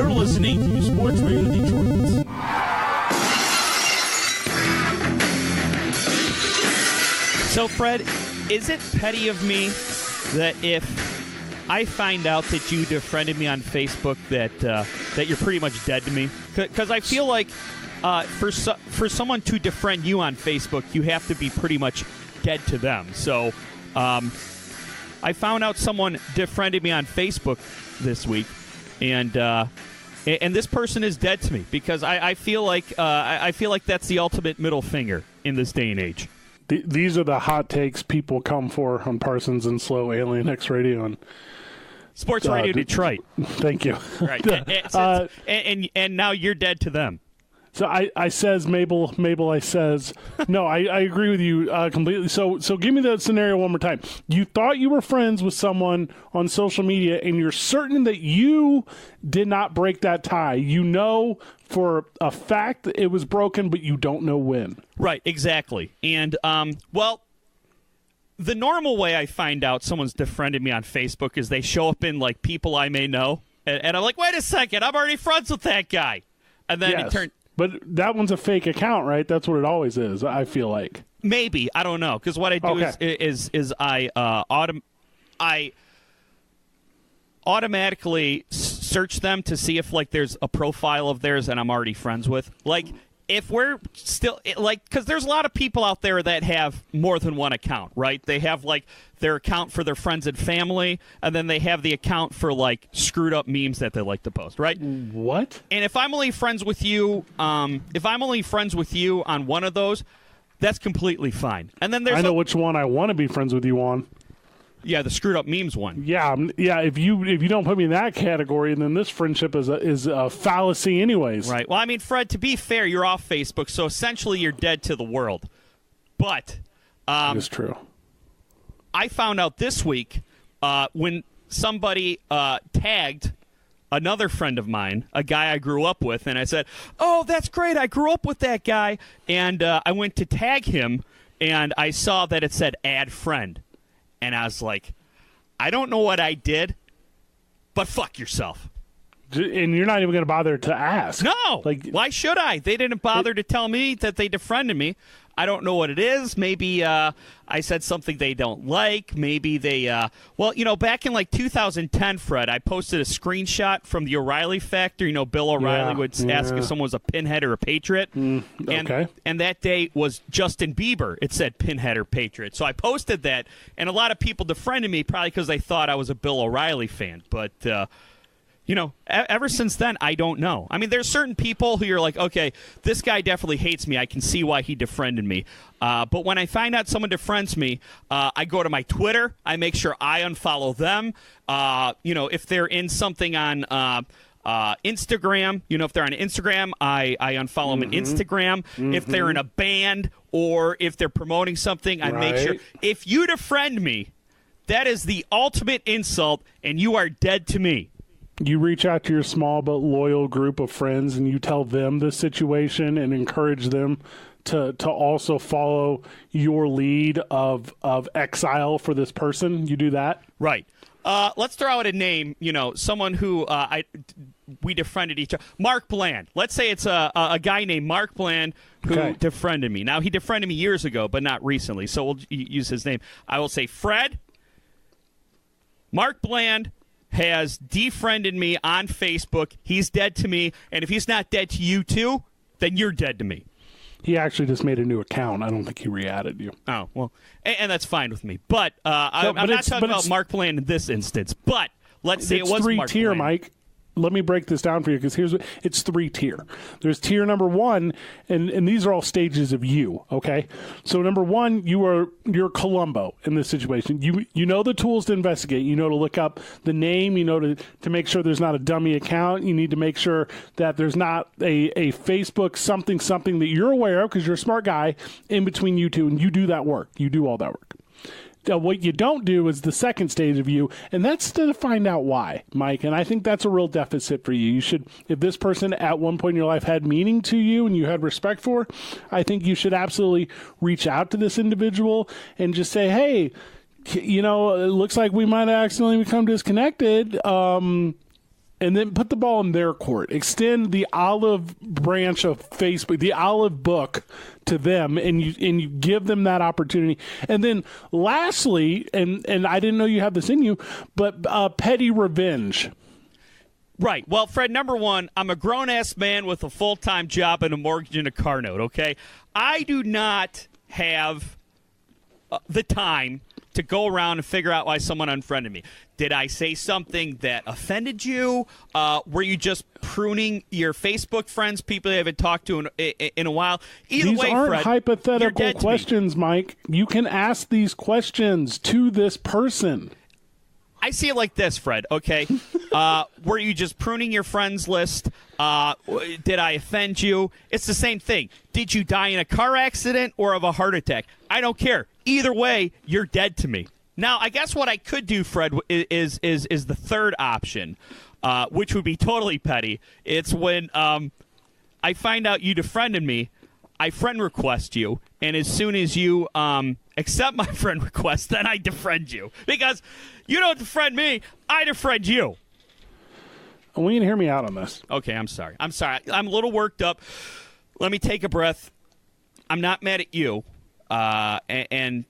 You're listening to Sports Radio Detroit. So, Fred, is it petty of me that if I find out that you defriended me on Facebook that you're pretty much dead to me? Because I feel like for someone to defriend you on Facebook, you have to be pretty much dead to them. So I found out someone defriended me on Facebook this week, and this person is dead to me because I feel like that's the ultimate middle finger in this day and age. These are the hot takes people come for on Parsons and Slow Alien X Radio and Sports Radio Detroit. Thank you. Right, and now you're dead to them. So I says Mabel I says no. I agree with you completely. So give me that scenario one more time. You thought you were friends with someone on social media, and you're certain that you did not break that tie. You know for a fact that it was broken, but you don't know when. Right, exactly. And well, the normal way I find out someone's defriended me on Facebook is they show up in like people I may know, and I'm like, wait a second, I'm already friends with that guy, and then yes. it turned. But that one's a fake account, right? That's what it always is, I feel like. Maybe. I don't know. Because what I do is I automatically search them to see if, like, there's a profile of theirs that I'm already friends with. Like, if we're still, like, because there's a lot of people out there that have more than one account, right? They have, like, their account for their friends and family, and then they have the account for, like, screwed up memes that they like to post, right? What? And if I'm only friends with you, on one of those, that's completely fine. And then there's I know which one I want to be friends with you on. Yeah, the screwed up memes one. Yeah. If you don't put me in that category, then this friendship is a fallacy, anyways. Right. Well, I mean, Fred, to be fair, you're off Facebook, so essentially you're dead to the world. But that is true. I found out this week when somebody tagged another friend of mine, a guy I grew up with, and I said, "Oh, that's great! I grew up with that guy." And I went to tag him, and I saw that it said "add friend." And I was like, I don't know what I did, but fuck yourself. And you're not even going to bother to ask. No. Like, why should I? They didn't bother to tell me that they defriended me. I don't know what it is. Maybe I said something they don't like. Maybe they, well, you know, back in like 2010, Fred, I posted a screenshot from the O'Reilly Factor. You know, Bill O'Reilly would ask if someone was a pinhead or a patriot. Okay. And that day was Justin Bieber. It said pinhead or patriot. So I posted that, and a lot of people defriended me probably because they thought I was a Bill O'Reilly fan. But, you know, ever since then, I don't know. I mean, there's certain people who you're like, okay, this guy definitely hates me. I can see why he defriended me. But when I find out someone defriends me, I go to my Twitter. I make sure I unfollow them. You know, if they're in something on Instagram, you know, if they're on Instagram, I unfollow them on Instagram. If they're in a band or if they're promoting something, I make sure. If you defriend me, that is the ultimate insult, and you are dead to me. You reach out to your small but loyal group of friends and you tell them the situation and encourage them to also follow your lead of exile for this person. You do that? Right. Let's throw out a name, you know, someone who we defriended each other. Mark Bland. Let's say it's a guy named Mark Bland who defriended me. Now, he defriended me years ago, but not recently, so we'll use his name. I will say, Fred, Mark Bland has defriended me on Facebook. He's dead to me. And if he's not dead to you too, then you're dead to me. He actually just made a new account. I don't think he re-added you. Oh, well, and that's fine with me. But I'm not talking about Mark Bland in this instance. But let's say it was Mark three-tier, Bland. Mike. Let me break this down for you because it's 3-tier. There's tier number 1, and these are all stages of you, okay? So number 1, you're Columbo in this situation. You know the tools to investigate. You know to look up the name. You know to make sure there's not a dummy account. You need to make sure that there's not a Facebook something that you're aware of because you're a smart guy in between you two, and you do that work. You do all that work. What you don't do is the second stage of you, and that's to find out why, Mike. And I think that's a real deficit for you. You should, if this person at one point in your life had meaning to you and you had respect for, I think you should absolutely reach out to this individual and just say, hey, you know, it looks like we might have accidentally become disconnected. and then put the ball in their court. Extend the olive branch of Facebook, the olive book to them, and you give them that opportunity. And then lastly, and I didn't know you have this in you, but petty revenge. Right. Well, Fred, number one, I'm a grown-ass man with a full-time job and a mortgage and a car note, okay? I do not have the time to go around and figure out why someone unfriended me. Did I say something that offended you? Were you just pruning your Facebook friends, people you haven't talked to in a while? These aren't hypothetical questions, Mike. You can ask these questions to this person. I see it like this, Fred, okay? Were you just pruning your friends list? Did I offend you? It's the same thing. Did you die in a car accident or of a heart attack? I don't care. Either way, you're dead to me. Now, I guess what I could do, Fred, is the third option, which would be totally petty. It's when I find out you defriended me, I friend request you, and as soon as you accept my friend request, then I defriend you. Because you don't defriend me, I defriend you. I want you to hear me out on this. Okay, I'm sorry. I'm a little worked up. Let me take a breath. I'm not mad at you, and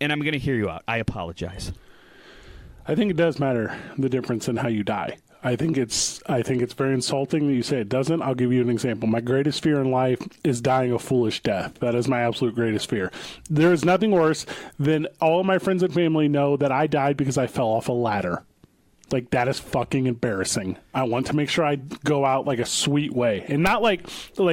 I'm going to hear you out. I apologize. I think it does matter, the difference in how you die. I think it's very insulting that you say it doesn't. I'll give you an example. My greatest fear in life is dying a foolish death. That is my absolute greatest fear. There is nothing worse than all of my friends and family know that I died because I fell off a ladder. Like, that is fucking embarrassing. I want to make sure I go out like a sweet way, and not like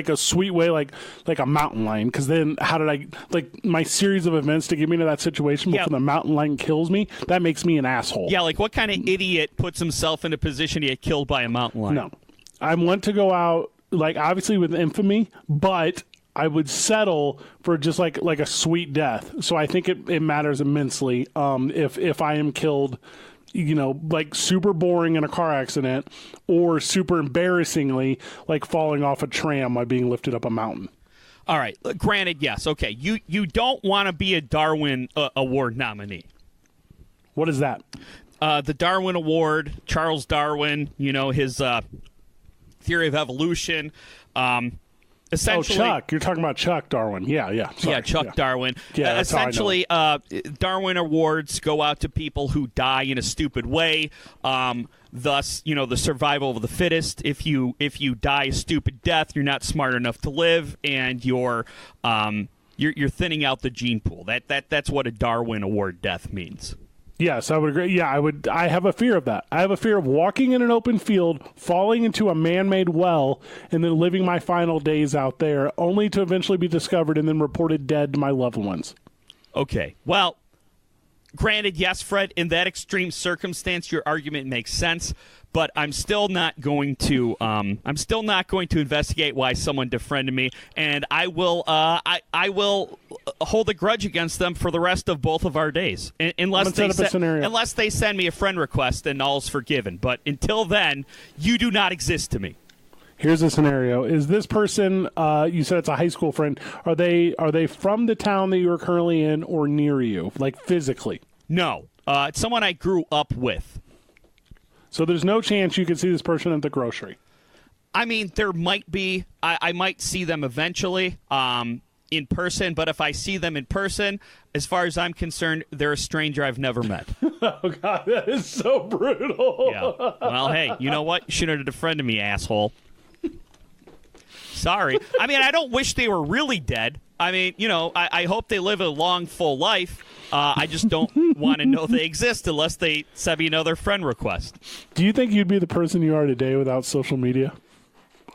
a sweet way like a mountain lion, because then how did I, like, my series of events to get me to that situation before the mountain lion kills me, that makes me an asshole. Yeah, like what kind of idiot puts himself in a position to get killed by a mountain lion? No. I want to go out, like, obviously with infamy, but I would settle for just like a sweet death. So I think it matters immensely if I am killed, you know, like super boring in a car accident, or super embarrassingly like falling off a tram by being lifted up a mountain. All right. Granted, yes. Okay. You don't want to be a Darwin Award nominee. What is that? The Darwin Award, Charles Darwin, you know, his theory of evolution. Essentially, Chuck. You're talking about Chuck Darwin. Yeah. Sorry. Yeah, Chuck Darwin. Yeah, essentially, Darwin Awards go out to people who die in a stupid way. Thus, you know, the survival of the fittest. If you die a stupid death, you're not smart enough to live, and you're thinning out the gene pool. That's what a Darwin Award death means. Yes, I would agree. Yeah, I have a fear of that. I have a fear of walking in an open field, falling into a man-made well, and then living my final days out there, only to eventually be discovered and then reported dead to my loved ones. Okay. Well, granted, yes, Fred, in that extreme circumstance, your argument makes sense. But I'm still not going to. Investigate why someone defriended me, and I will. I will hold a grudge against them for the rest of both of our days, unless they send me a friend request, and all's forgiven. But until then, you do not exist to me. Here's a scenario: is this person? You said it's a high school friend. Are they from the town that you are currently in, or near you, like physically? No, it's someone I grew up with. So there's no chance you could see this person at the grocery? I mean, there might be. I might see them eventually in person, but if I see them in person, as far as I'm concerned, they're a stranger I've never met. Oh, God, that is so brutal. Yeah. Well, hey, you know what? You shouldn't have defriended me, asshole. Sorry. I mean, I don't wish they were really dead. I mean, you know, I hope they live a long, full life. I just don't want to know they exist unless they send me another friend request. Do you think you'd be the person you are today without social media?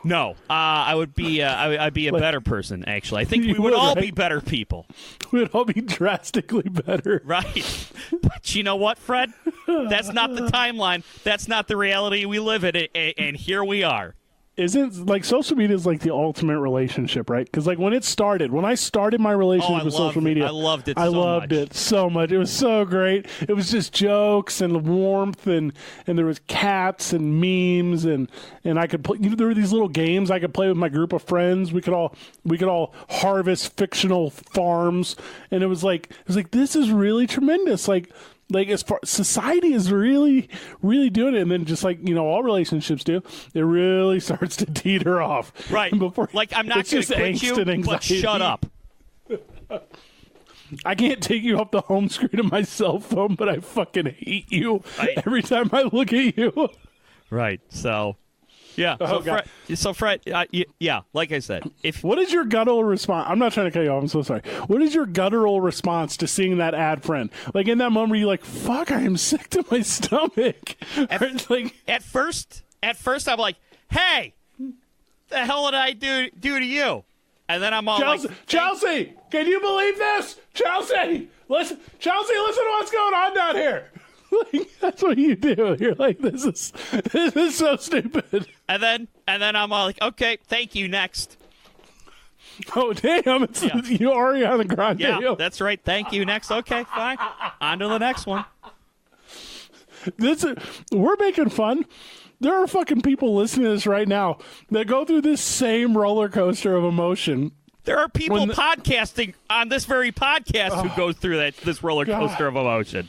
No, I would be. I'd be a better person. Actually, I think we would all be better people. We would all be drastically better, right? But you know what, Fred? That's not the timeline. That's not the reality we live in, and here we are. Isn't like social media is like the ultimate relationship, right? Because like when I started my relationship with social media, I loved it. I loved it so much. It was so great. It was just jokes and warmth, and there was cats and memes, and I could play. You know, there were these little games I could play with my group of friends. We could all harvest fictional farms, and it was like this is really tremendous. Like like as far society is really, really doing it, and then just like all relationships do, it really starts to teeter off. Right. Before, like I'm not going to quit you, but shut up. I can't take you off the home screen of my cell phone, but I fucking hate you every time I look at you. Right. So. Yeah. So Fred, yeah, like I said, what is your guttural response? I'm not trying to cut you off. I'm so sorry. What is your guttural response to seeing that ad, friend? Like in that moment, you're like, "Fuck, I am sick to my stomach." At first, I'm like, "Hey, the hell did I do to you?" And then I'm all Chelsea, can you believe this? Chelsea, listen to what's going on down here. Like, that's what you do. You're like, this is so stupid. And then I'm all like, okay, thank you, next. Oh, damn. You Ariana Grande. Yeah, that's right. Thank you, next. Okay, fine. On to the next one. We're making fun. There are fucking people listening to this right now that go through this same roller coaster of emotion. There are people podcasting on this very podcast who go through this roller coaster of emotion.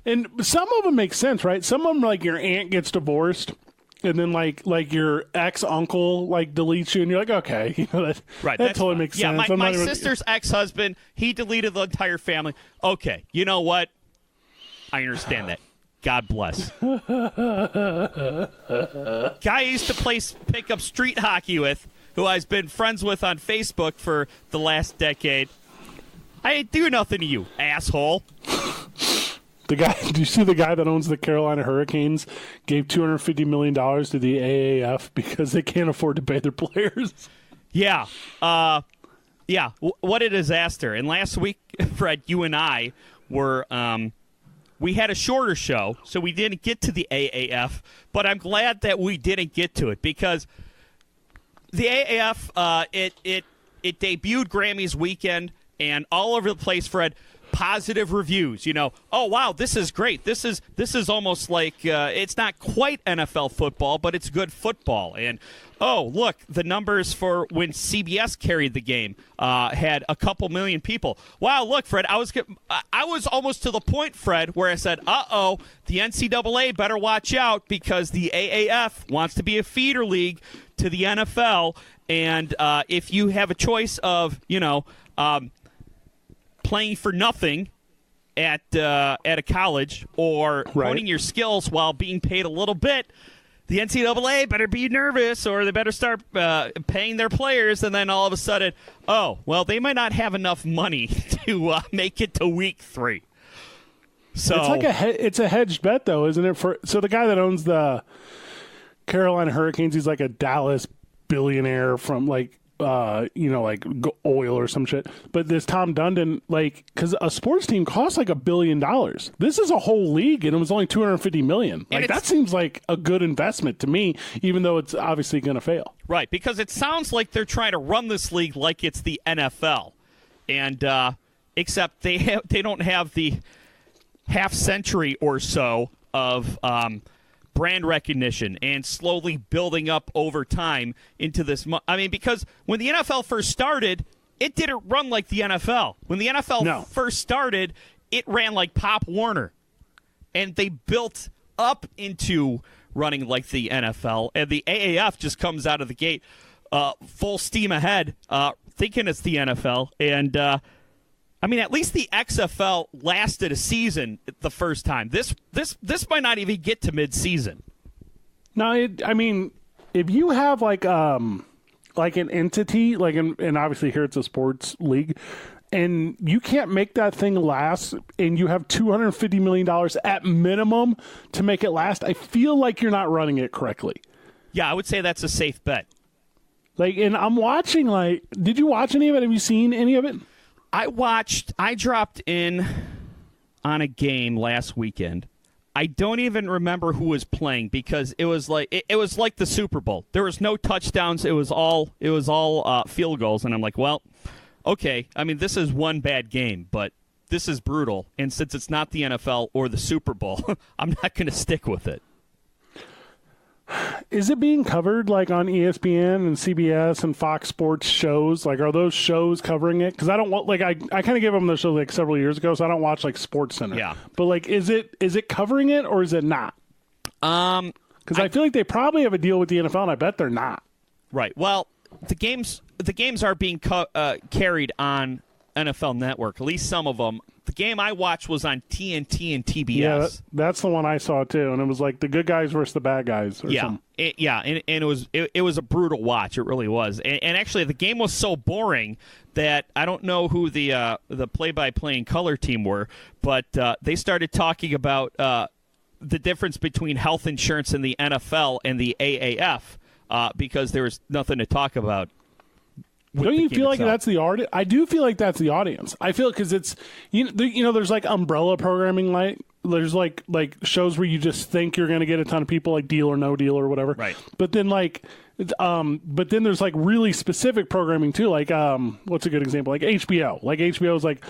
And some of them make sense, right? Some of them, like your aunt gets divorced, and then like your ex-uncle like deletes you, and you're like, okay, that totally makes sense. Yeah, my sister's ex-husband, he deleted the entire family. Okay, you know what? I understand that. God bless. Guy I used to pick up street hockey with, who I've been friends with on Facebook for the last decade. I ain't do nothing to you, asshole. Do you see the guy that owns the Carolina Hurricanes gave $250 million to the AAF because they can't afford to pay their players? Yeah. What a disaster. And last week, Fred, you and I were we had a shorter show, so we didn't get to the AAF, but I'm glad that we didn't get to it because the AAF, it debuted Grammys weekend, and all over the place, Fred, positive reviews. Oh wow, this is great. This is almost like it's not quite NFL football, but it's good football. And oh look, the numbers for when CBS carried the game had a couple million people. Wow, look, Fred, I was almost to the point, Fred, where I said, the NCAA better watch out because the AAF wants to be a feeder league to the NFL, and if you have a choice of playing for nothing at a college or honing your skills while being paid a little bit, the NCAA better be nervous or they better start paying their players, and then all of a sudden, they might not have enough money to make it to week 3. So it's like it's a hedged bet, though, isn't it? So the guy that owns the Carolina Hurricanes, he's like a Dallas billionaire from like oil or some shit. But this Tom Dundon, because a sports team costs like $1 billion. This is a whole league, and it was only $250 million. That seems like a good investment to me, even though it's obviously going to fail. Right, because it sounds like they're trying to run this league like it's the NFL, and except they don't have the half century or so of brand recognition and slowly building up over time into this. Because when the NFL first started, it didn't run like the NFL. When the NFL first started, it ran like Pop Warner. And they built up into running like the NFL. And the AAF just comes out of the gate full steam ahead, thinking it's the NFL. And, at least the XFL lasted a season the first time. This might not even get to mid-season. No, if you have like an entity, and obviously here it's a sports league, and you can't make that thing last, and you have $250 million at minimum to make it last, I feel like you're not running it correctly. Yeah, I would say that's a safe bet. And I'm watching, did you watch any of it? Have you seen any of it? I dropped in on a game last weekend. I don't even remember who was playing because it was like the Super Bowl. There was no touchdowns. It was all field goals, and I'm like, well, okay. This is one bad game, but this is brutal. And since it's not the NFL or the Super Bowl, I'm not going to stick with it. Is it being covered like on ESPN and CBS and Fox Sports shows? Like, are those shows covering it? Because I don't want, like, I kind of gave them those shows like several years ago, so I don't watch like Sports Center. Yeah. But like, is it covering it or is it not? Because I feel like they probably have a deal with the NFL, and I bet they're not. Right. Well, the games are being carried on NFL Network. At least some of them. The game I watched was on TNT and TBS. Yeah, that's the one I saw too, and it was like the good guys versus the bad guys. Or something. And it was a brutal watch. It really was. And actually, the game was so boring that I don't know who the play-by-play and color team were, but they started talking about the difference between health insurance in the NFL and the AAF because there was nothing to talk about. Don't you feel like that's the audience? I do feel like that's the audience. I feel because it's there's like umbrella programming, like there's like shows where you just think you're going to get a ton of people, like Deal or No Deal or whatever. Right. But then but then there's like really specific programming too. Like what's a good example? Like HBO. Like HBO is like,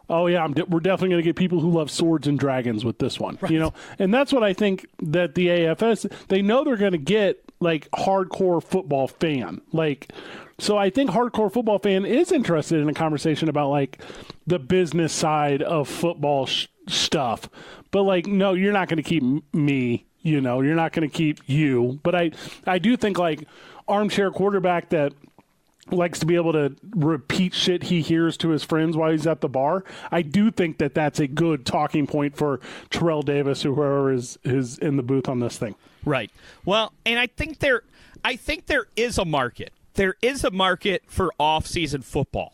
oh yeah, we're definitely going to get people who love swords and dragons with this one. Right. And that's what I think that the AFS, they know they're going to get like hardcore football fan, like. So I think hardcore football fan is interested in a conversation about like the business side of football stuff. But like, no, you're not going to keep me, you're not going to keep you. But I do think like armchair quarterback that likes to be able to repeat shit he hears to his friends while he's at the bar. I do think that that's a good talking point for Terrell Davis or whoever is in the booth on this thing. Right. Well, and I think there is a market. There is a market for off-season football.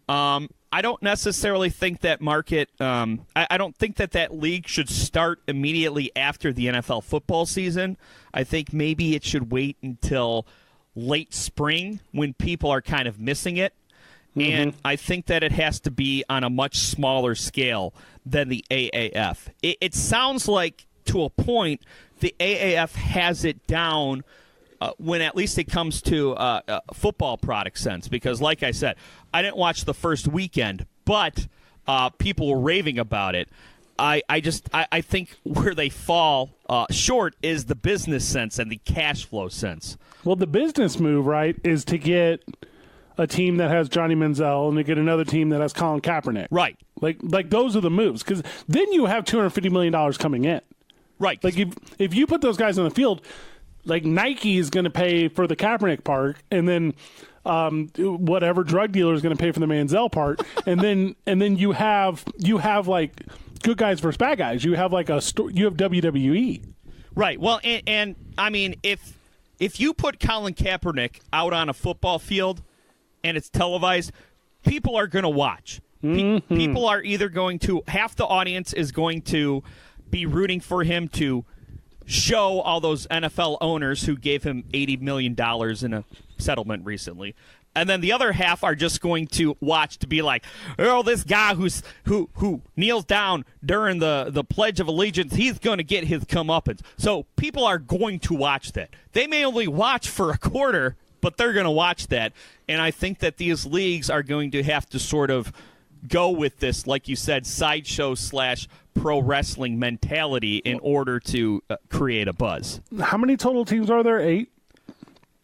I don't necessarily think that market I don't think that league should start immediately after the NFL football season. I think maybe it should wait until late spring when people are kind of missing it. Mm-hmm. And I think that it has to be on a much smaller scale than the AAF. It sounds like, to a point, the AAF has it down when at least it comes to football product sense, because like I said, I didn't watch the first weekend, but people were raving about it. I think where they fall short is the business sense and the cash flow sense. Well, the business move, right, is to get a team that has Johnny Manziel and to get another team that has Colin Kaepernick. Right. Like those are the moves, because then you have $250 million coming in. Right. Like if you put those guys on the field, like Nike is going to pay for the Kaepernick part, and then whatever drug dealer is going to pay for the Manziel part, and then you have like good guys versus bad guys. You have like you have WWE. Right. Well, and I mean, if you put Colin Kaepernick out on a football field and it's televised, people are going to watch. Mm-hmm. People are either going to, half the audience is going to be rooting for him to show all those NFL owners who gave him $80 million in a settlement recently. And then the other half are just going to watch to be like, oh, this guy who kneels down during the Pledge of Allegiance, he's going to get his comeuppance. So people are going to watch that. They may only watch for a quarter, but they're going to watch that. And I think that these leagues are going to have to sort of go with this, like you said, sideshow / pro wrestling mentality in order to create a buzz. How many total teams are there? 8?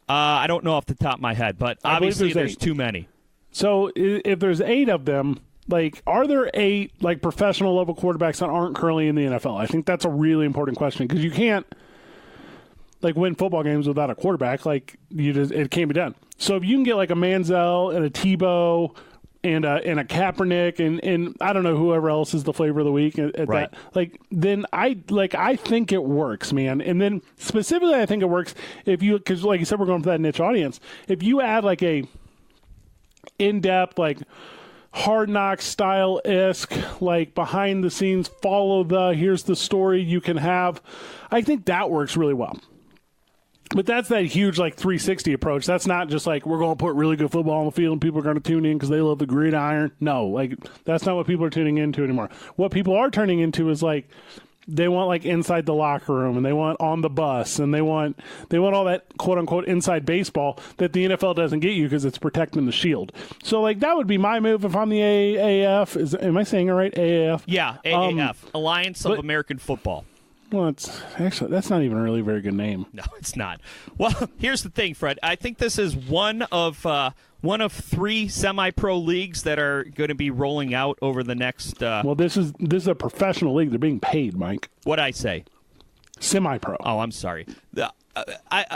I don't know off the top of my head, but obviously there's too many. So if there's 8 of them, like, are there 8 like professional level quarterbacks that aren't currently in the NFL? I think that's a really important question, because you can't like win football games without a quarterback. Like, it can't be done. So if you can get like a Manziel and a Tebow and a Kaepernick and I don't know whoever else is the flavor of the week at right. that, like, then I think it works, man. And then specifically, I think it works if you, because like you said, we're going for that niche audience. If you add like a in-depth, like Hard Knocks style-esque, like behind the scenes, here's the story you can have, I think that works really well. But that's that huge, like, 360 approach. That's not just like, we're going to put really good football on the field and people are going to tune in because they love the gridiron. No, like, that's not what people are tuning into anymore. What people are turning into is, like, they want, like, inside the locker room, and they want on the bus, and they want all that, quote-unquote, inside baseball that the NFL doesn't get you because it's protecting the shield. So, like, that would be my move if I'm the AAF. Am I saying it right? AAF? Yeah, AAF, Alliance of American Football. Well, that's not even really a very good name. No, it's not. Well, here's the thing, Fred. I think this is one of 3 semi-pro leagues that are going to be rolling out over the next. Well, this is a professional league. They're being paid, Mike. What'd I say? Semi-pro. Oh, I'm sorry.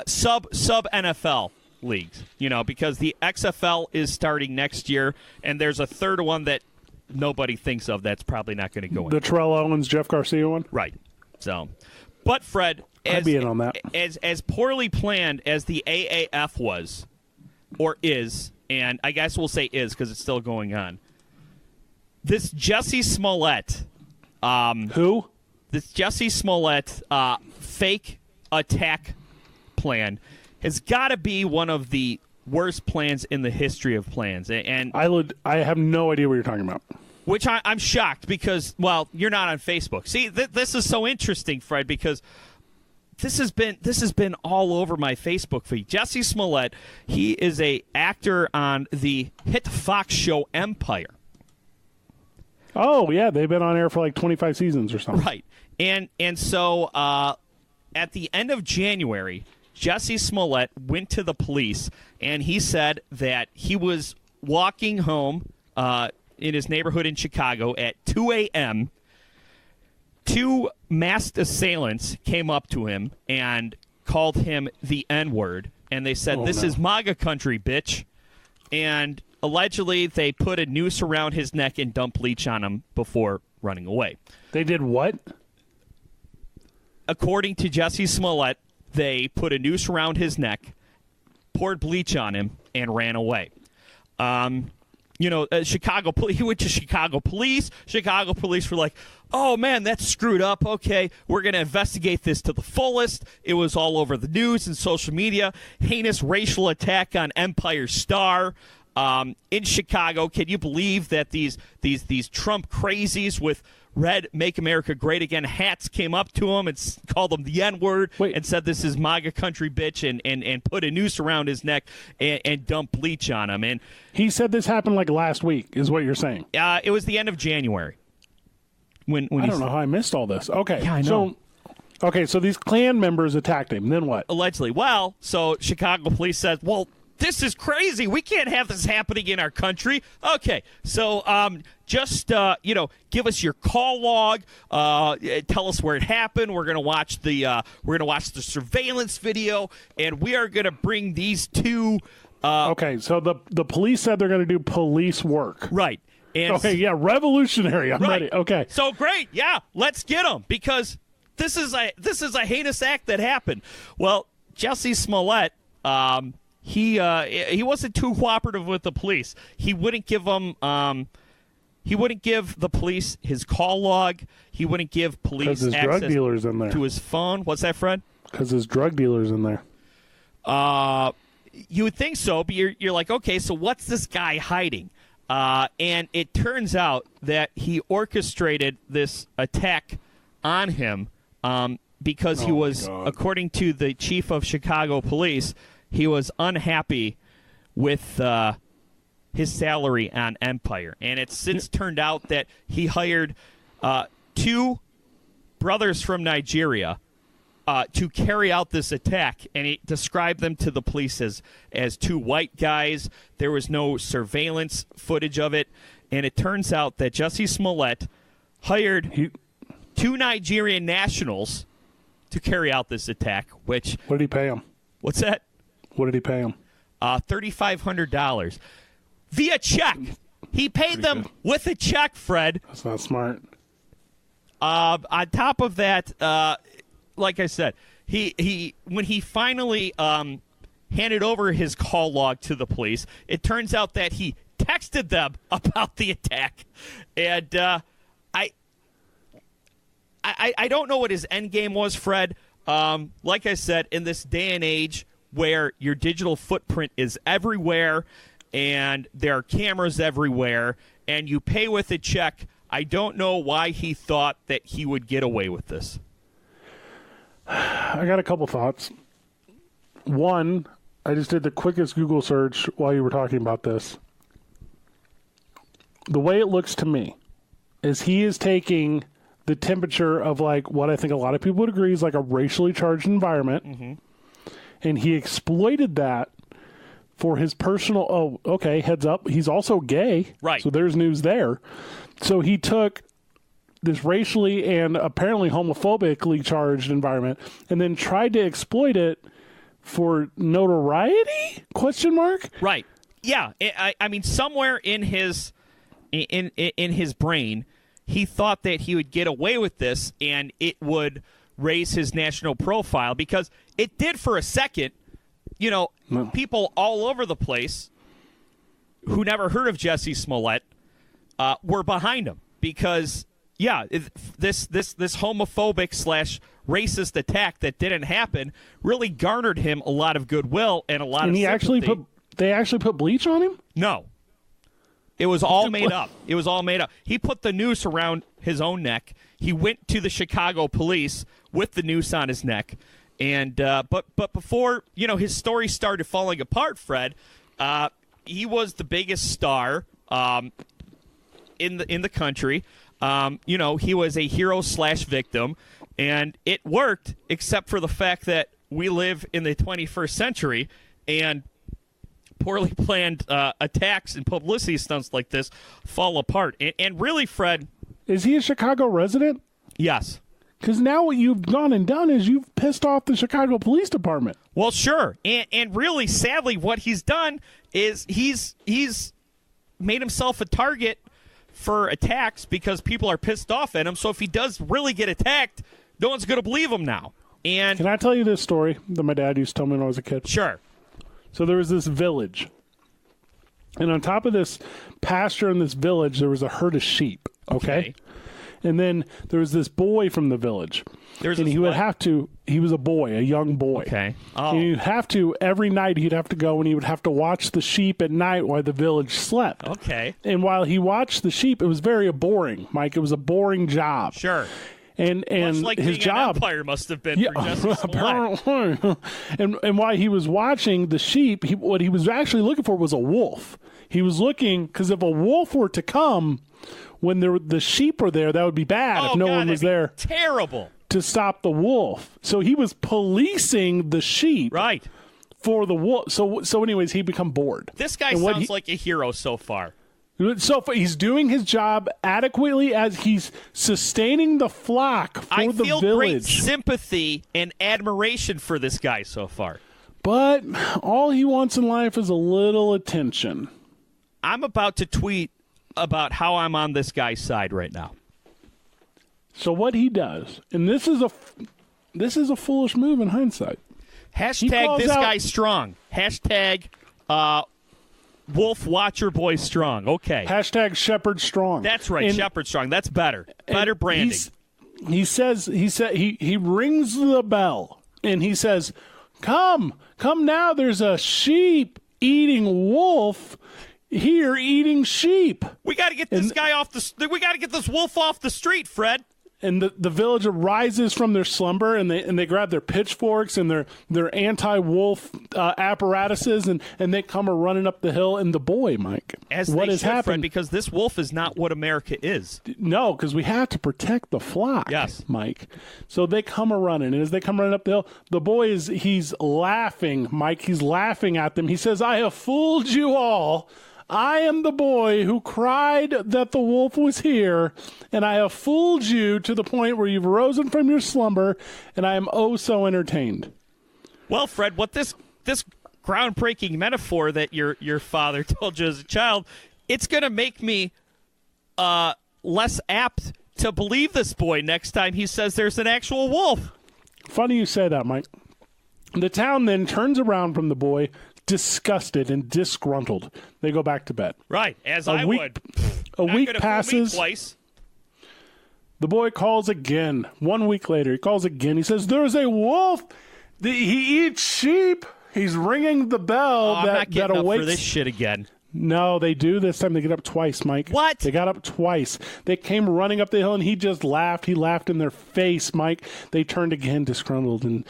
Sub NFL leagues. Because the XFL is starting next year, and there's a third one that nobody thinks of that's probably not going to go in. The Terrell Owens, Jeff Garcia one? Right. So, but Fred, I'd be in on that. As poorly planned as the AAF was, or is, and I guess we'll say is because it's still going on, this Jussie Smolett. Who? This Jussie Smolett fake attack plan has got to be one of the worst plans in the history of plans. And I have no idea what you're talking about. Which I'm shocked because, well, you're not on Facebook. See, this is so interesting, Fred, because this has been all over my Facebook feed. Jussie Smolett, he is a actor on the hit Fox show Empire. Oh, yeah, they've been on air for like 25 seasons or something. Right. And so at the end of January, Jussie Smolett went to the police, and he said that he was walking home in his neighborhood in Chicago at 2 a.m., 2 masked assailants came up to him and called him the N-word. And they said, "This is MAGA country, bitch." And allegedly, they put a noose around his neck and dumped bleach on him before running away. They did what? According to Jussie Smolett, they put a noose around his neck, poured bleach on him, and ran away. Chicago. He went to Chicago police. Chicago police were like, "Oh man, that's screwed up. Okay, we're going to investigate this to the fullest." It was all over the news and social media. Heinous racial attack on Empire Star in Chicago. Can you believe that these Trump crazies with red "Make America Great Again" hats came up to him and called him the N-word and said, "This is MAGA country, bitch," and put a noose around his neck and dumped bleach on him. And he said this happened like last week, is what you're saying. It was the end of January. When I don't know how I missed all this. Okay. Yeah, I know. So these Klan members attacked him. Then what? Allegedly. Well, so Chicago police said, "Well, this is crazy. We can't have this happening in our country." Okay, so just give us your call log. Tell us where it happened. We're gonna watch the surveillance video, and we are gonna bring these two. Okay, so the police said they're gonna do police work. Right. And okay, yeah, revolutionary. I'm right. ready. Okay, so great. Yeah, let's get them because this is a heinous act that happened. Well, Jussie Smolett. He wasn't too cooperative with the police. He wouldn't give them. He wouldn't give the police his call log. He wouldn't give police his access drug dealers in there. To his phone. What's that, Fred? Because his drug dealers in there. You would think so, but you're like, okay, so what's this guy hiding? And it turns out that he orchestrated this attack on him because he was, according to the chief of Chicago police, he was unhappy with his salary on Empire. And it's since turned out that he hired 2 brothers from Nigeria to carry out this attack. And he described them to the police as 2 white guys. There was no surveillance footage of it. And it turns out that Jussie Smolett hired 2 Nigerian nationals to carry out this attack. What did he pay them? What's that? What did he pay them? $3,500 via check. He paid them with a check, Fred. That's not smart. On top of that, like I said, he when he finally handed over his call log to the police, it turns out that he texted them about the attack, and I don't know what his end game was, Fred. Like I said, in this day and age where your digital footprint is everywhere and there are cameras everywhere and you pay with a check, I don't know why he thought that he would get away with this. I got a couple thoughts. One, I just did the quickest Google search while you were talking about this. The way it looks to me is he is taking the temperature of like what I think a lot of people would agree is like a racially charged environment. Mm-hmm. And he exploited that for his personal, oh, okay, heads up, he's also gay. Right. So there's news there. So he took this racially and apparently homophobically charged environment and then tried to exploit it for notoriety? Question mark? Right. Yeah. I mean, somewhere in his brain, he thought that he would get away with this and it would raise his national profile, because it did for a second. You know, people all over the place who never heard of Jussie Smolett were behind him because, yeah, this homophobic / racist attack that didn't happen really garnered him a lot of goodwill and a lot of sympathy. They actually put bleach on him? No. It was all made up. It was all made up. He put the noose around his own neck. He went to the Chicago police with the noose on his neck. And but before, you know, his story started falling apart, Fred, he was the biggest star in the country. You know, he was a hero / victim, and it worked, except for the fact that we live in the 21st century, and poorly planned attacks and publicity stunts like this fall apart. And really, Fred, is he a Chicago resident? Yes. Because now what you've gone and done is you've pissed off the Chicago Police Department. Well, sure. And really, sadly, what he's done is he's made himself a target for attacks because people are pissed off at him. So if he does really get attacked, no one's going to believe him now. And can I tell you this story that my dad used to tell me when I was a kid? Sure. So there was this village. And on top of this pasture in this village, there was a herd of sheep. Okay. And then there was this boy from the village. And he would have to, he was a boy, a young boy. Okay. Oh. And he'd have to, every night he'd have to go and he would have to watch the sheep at night while the village slept. Okay. And while he watched the sheep, it was very boring, Mike. It was a boring job. Sure. And much like his being job, an umpire must have been for Jussie Smolett. Apparently. And while he was watching the sheep, what he was actually looking for was a wolf. He was looking, because if a wolf were to come when the sheep were there, that would be bad if no one was there. Terrible. To stop the wolf. So he was policing the sheep. Right. For the wolf. So anyways, he become bored. This guy sounds like a hero so far. So he's doing his job adequately as he's sustaining the flock for the village. I feel great sympathy and admiration for this guy so far. But all he wants in life is a little attention. I'm about to tweet about how I'm on this guy's side right now. So what he does, and this is a foolish move in hindsight. Hashtag this guy strong. Hashtag Wolf Watcher Boy strong. Okay. Hashtag Shepherd strong. That's right. Shepherd strong. That's better. Better branding. He rings the bell and he says, come now. There's a sheep eating wolf here eating sheep. We got to get this guy off we got to get this wolf off the street, Fred. And the village rises from their slumber, and they grab their pitchforks and their anti-wolf apparatuses, and they come running up the hill. And the boy, Mike, as what has happened? Fred, because this wolf is not what America is. No, because we have to protect the flock. Yes, Mike. So they come running, and as they come running up the hill, the boy he's laughing, Mike. He's laughing at them. He says, "I have fooled you all. I am the boy who cried that the wolf was here, and I have fooled you to the point where you've risen from your slumber, and I am oh so entertained." Well, Fred, what this groundbreaking metaphor that your father told you as a child, it's going to make me less apt to believe this boy next time he says there's an actual wolf. Funny you say that, Mike. The town then turns around from the boy, disgusted and disgruntled. They go back to bed. Right, as I would. A week passes. Twice. The boy calls again. 1 week later, he calls again. He says, "There's a wolf. He eats sheep." He's ringing the bell I'm not getting awakes. up for this shit again. No, they do. This time they get up twice, Mike. What? They got up twice. They came running up the hill, and he just laughed. He laughed in their face, Mike. They turned again, disgruntled.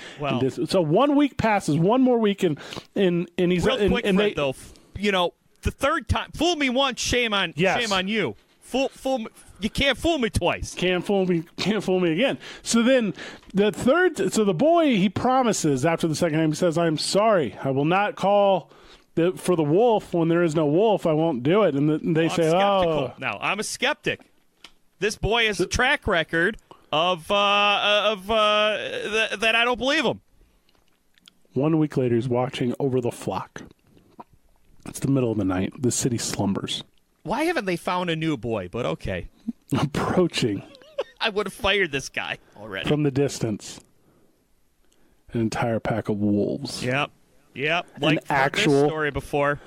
So 1 week passes, one more week, and he's... Real quick, Fred, though, you know, the third time, fool me once, shame on you. You can't fool me twice. Can't fool me again. So then the boy, he promises after the second time, he says, I'm sorry. I will not call for the wolf when there is no wolf. I won't do it. And they say, oh. Now, I'm a skeptic. This boy has a track record of that I don't believe him. 1 week later, he's watching over the flock. It's the middle of the night. The city slumbers. Why haven't they found a new boy? But okay. Approaching. I would have fired this guy already. From the distance, an entire pack of wolves. Yep. Like an actual this story before.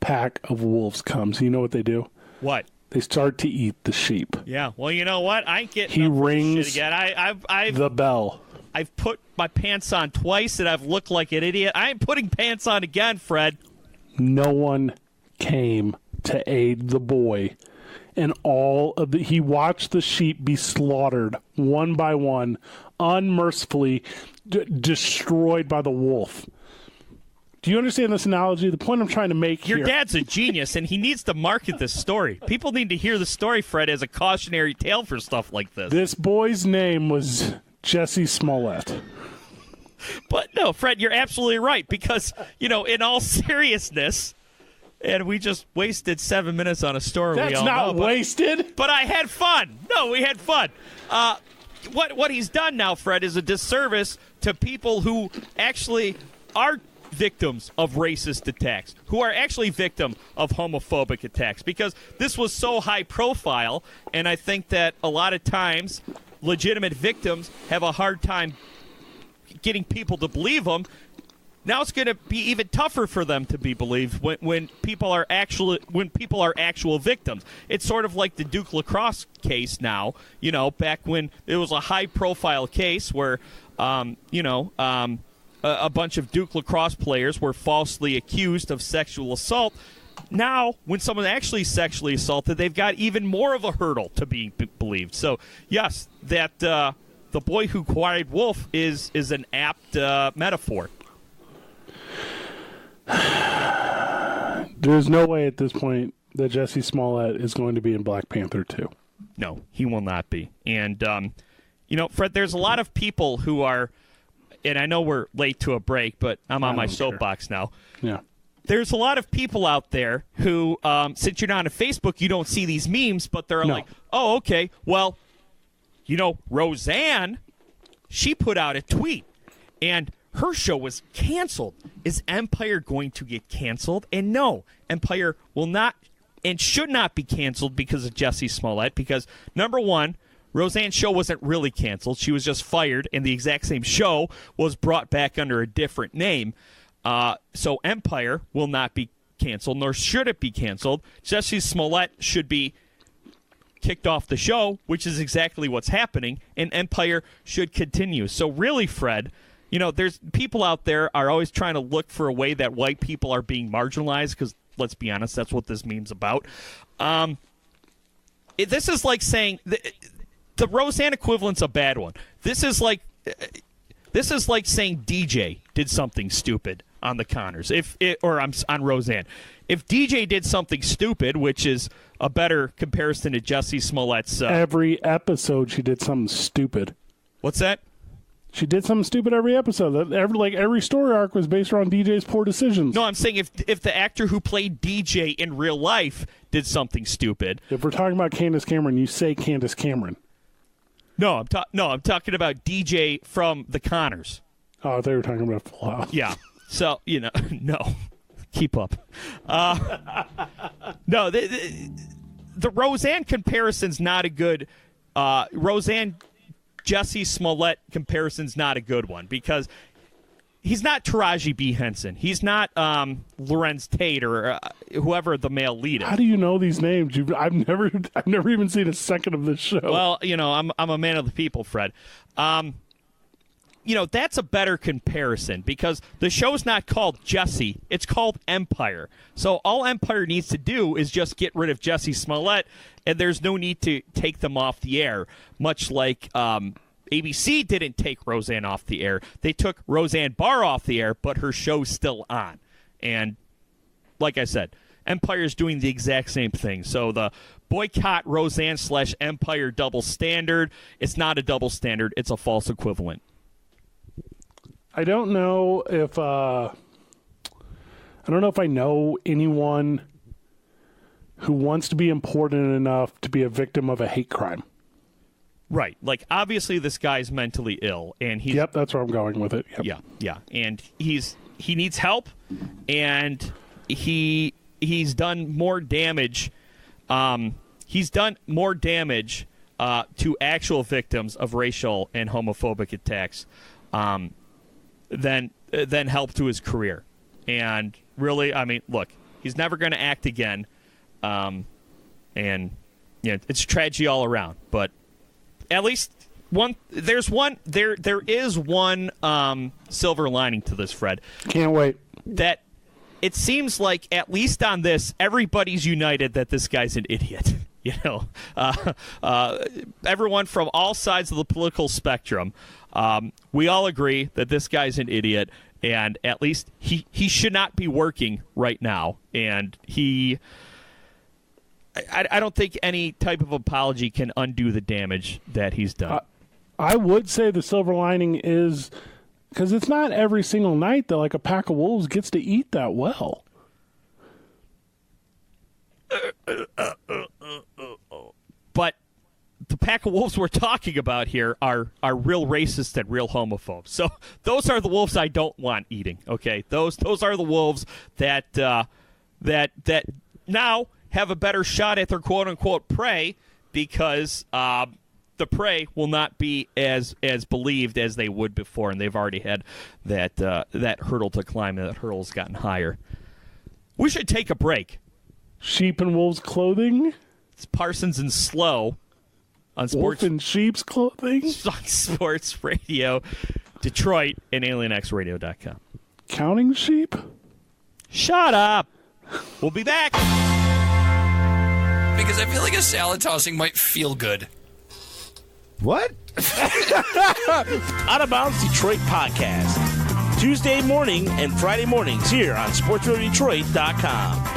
Pack of wolves comes. You know what they do? What? They start to eat the sheep. Yeah. Well, you know what? I ain't getting. He rings shit again. I've the bell. I've put my pants on twice, and I've looked like an idiot. I ain't putting pants on again, Fred. No one came to aid the boy, and he watched the sheep be slaughtered one by one, unmercifully destroyed by the wolf. Do you understand this analogy? The point I'm trying to make here. Your dad's a genius, and he needs to market this story. People need to hear the story, Fred, as a cautionary tale for stuff like this. This boy's name was Jussie Smolett. But no, Fred, you're absolutely right, because, in all seriousness, and we just wasted 7 minutes on a story. That's we all not know, wasted. But I had fun. No, we had fun. What he's done now, Fred, is a disservice to people who actually are victims of racist attacks, who are actually victim of homophobic attacks, because this was so high profile, and I think that a lot of times legitimate victims have a hard time getting people to believe them. Now it's going to be even tougher for them to be believed when people are actual victims. It's sort of like the Duke lacrosse case now. Back when it was a high profile case where a bunch of Duke lacrosse players were falsely accused of sexual assault. Now, when someone actually sexually assaulted, they've got even more of a hurdle to being believed. So, yes, that the boy who cried wolf is an apt metaphor. There's no way at this point that Jussie Smollett is going to be in Black Panther 2. No, he will not be. And, Fred, there's a lot of people who are, and I know we're late to a break, but I'm on my soapbox now. Yeah. There's a lot of people out there who, since you're not on Facebook, you don't see these memes, but they're like, oh, okay, well, Roseanne, she put out a tweet, and her show was canceled. Is Empire going to get canceled? And no, Empire will not and should not be canceled because of Jussie Smollett, because, number one, Roseanne's show wasn't really canceled. She was just fired, and the exact same show was brought back under a different name. So Empire will not be canceled, nor should it be canceled. Jussie Smollett should be kicked off the show, which is exactly what's happening, and Empire should continue. So really, Fred, there's people out there are always trying to look for a way that white people are being marginalized, because let's be honest, that's what this meme's about. This is like saying the Roseanne equivalent's a bad one. This is like saying DJ did something stupid on the Connors, on Roseanne. If DJ did something stupid, which is a better comparison to Jussie Smollett's. Every episode, she did something stupid. What's that? She did something stupid every episode. Every story arc was based around DJ's poor decisions. No, I'm saying if the actor who played DJ in real life did something stupid. If we're talking about Candace Cameron, you say Candace Cameron. No, I'm talking about DJ from the Connors. Oh, they were talking about Full House. Yeah. So, no. Keep up. No, the Roseanne comparison's not a good Roseanne Jussie Smollett comparison's not a good one, because he's not Taraji B. Henson. He's not Lorenz Tate or whoever the male lead is. How do you know these names? I've never even seen a second of this show. Well, I'm a man of the people, Fred. That's a better comparison, because the show's not called Jussie. It's called Empire. So all Empire needs to do is just get rid of Jussie Smollett, and there's no need to take them off the air, much like ABC didn't take Roseanne off the air. They took Roseanne Barr off the air, but her show's still on. And like I said, Empire's doing the exact same thing. So the boycott Roseanne / Empire double standard, it's not a double standard. It's a false equivalent. I don't know if I know anyone who wants to be important enough to be a victim of a hate crime. Right. Like, obviously this guy's mentally ill, and he's... Yep, that's where I'm going with it. Yep. Yeah. And he needs help, and he's done more damage. He's done more damage to actual victims of racial and homophobic attacks than help to his career. And really, I mean, look, he's never going to act again. And it's tragedy all around. But at least there is one silver lining to this, Fred. Can't wait. That it seems like, at least on this, everybody's united that this guy's an idiot. You know, everyone from all sides of the political spectrum, we all agree that this guy's an idiot, and at least he should not be working right now. And I don't think any type of apology can undo the damage that he's done. I would say the silver lining is, because it's not every single night that like a pack of wolves gets to eat that well. But the pack of wolves we're talking about here are real racists and real homophobes. So those are the wolves I don't want eating. Okay, those are the wolves that now have a better shot at their quote unquote prey, because the prey will not be as believed as they would before, and they've already had that hurdle to climb, and that hurdle's gotten higher. We should take a break. Sheep and wolves clothing. It's Parsons and Slow on Sports. Wolf in sheep's clothing. On Sports Radio Detroit and AlienXRadio.com. Counting sheep? Shut up. We'll be back. Because I feel like a salad tossing might feel good. What? Out of Bounds Detroit podcast. Tuesday morning and Friday mornings here on SportsRadioDetroit.com.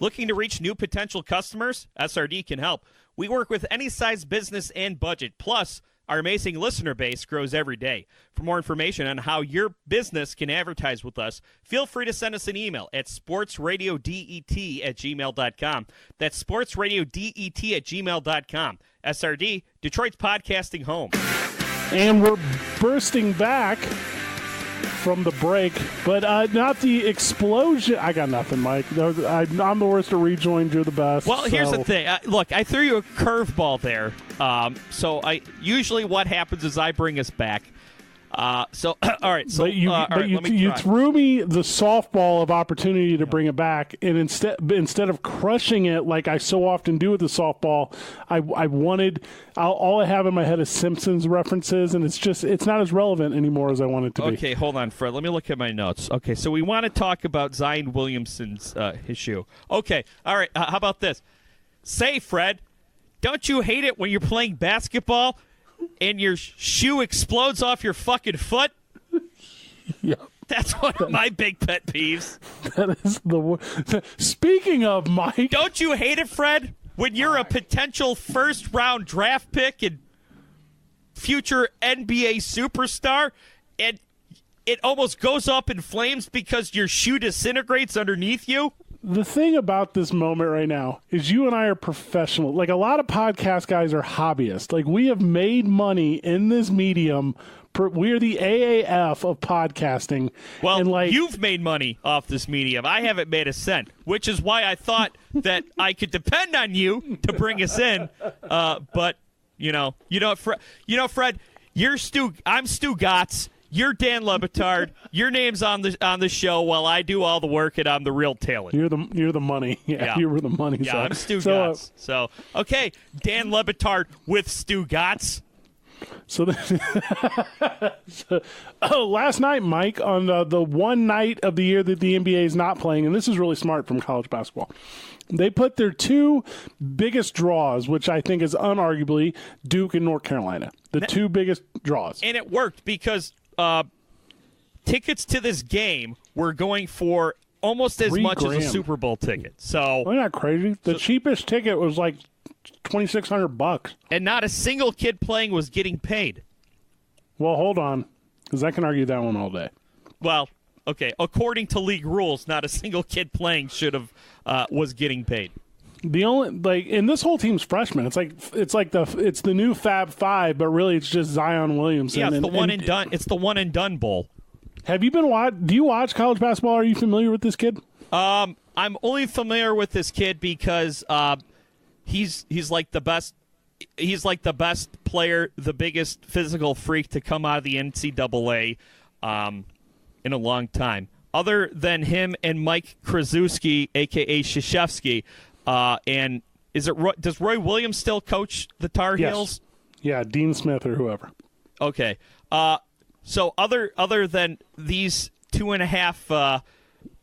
Looking to reach new potential customers? SRD can help. We work with any size business and budget. Plus, our amazing listener base grows every day. For more information on how your business can advertise with us, feel free to send us an email at sportsradiodet@gmail.com. That's sportsradiodet@gmail.com. SRD, Detroit's podcasting home. And we're bursting back from the break, but not the explosion. I got nothing, Mike. I'm the worst at rejoins. You're the best. Well, here's the thing. Look, I threw you a curveball there. So usually what happens is I bring us back. All right. So you threw me the softball of opportunity to bring it back, and instead of crushing it like I so often do with the softball, I wanted. All I have in my head is Simpsons references, and it's not as relevant anymore as I want it to be. Okay, hold on, Fred. Let me look at my notes. Okay, so we want to talk about Zion Williamson's issue. Okay, all right. How about this? Say, Fred, don't you hate it when you're playing basketball and your shoe explodes off your fucking foot? Yeah. That's one of my big pet peeves. That is Speaking of, Mike. Don't you hate it, Fred, when you're a potential first-round draft pick and future NBA superstar, and it almost goes up in flames because your shoe disintegrates underneath you? The thing about this moment right now is you and I are professional. Like, a lot of podcast guys are hobbyists. Like, we have made money in this medium. We're the AAF of podcasting. Well, and you've made money off this medium. I haven't made a cent, which is why I thought that I could depend on you to bring us in. But Fred, you're Stu. I'm Stu Gotts. You're Dan Lebitard. Your name's on the show while I do all the work, and I'm the real talent. You're the money. Yeah. You were the money. Yeah, I'm Stu Gotts. So, okay, Dan Lebitard with Stu Gotts. Last night, Mike, on the one night of the year that the NBA is not playing, and this is really smart from college basketball, they put their two biggest draws, which I think is unarguably Duke and North Carolina, two biggest draws. And it worked because tickets to this game were going for almost as much as a $3,000. Super Bowl ticket. So Isn't that crazy? The cheapest ticket was like $2,600. and not a single kid playing was getting paid. Well, hold on, because I can argue that one all day. Well, okay, according to league rules, not a single kid playing should have was getting paid. The only and this whole team's freshmen. It's the new Fab Five, but really it's just Zion Williamson. Yeah, it's the one and done. It's the one and done bowl. Have you been do you watch college basketball? Are you familiar with this kid? I'm only familiar with this kid because he's like the best. He's like the best player, the biggest physical freak to come out of the NCAA in a long time. Other than him and Mike Krzyzewski, a.k.a. Krzyzewski, and does Roy Williams still coach the Tar Heels? Yeah, Dean Smith or whoever. Okay. So other than these 2.5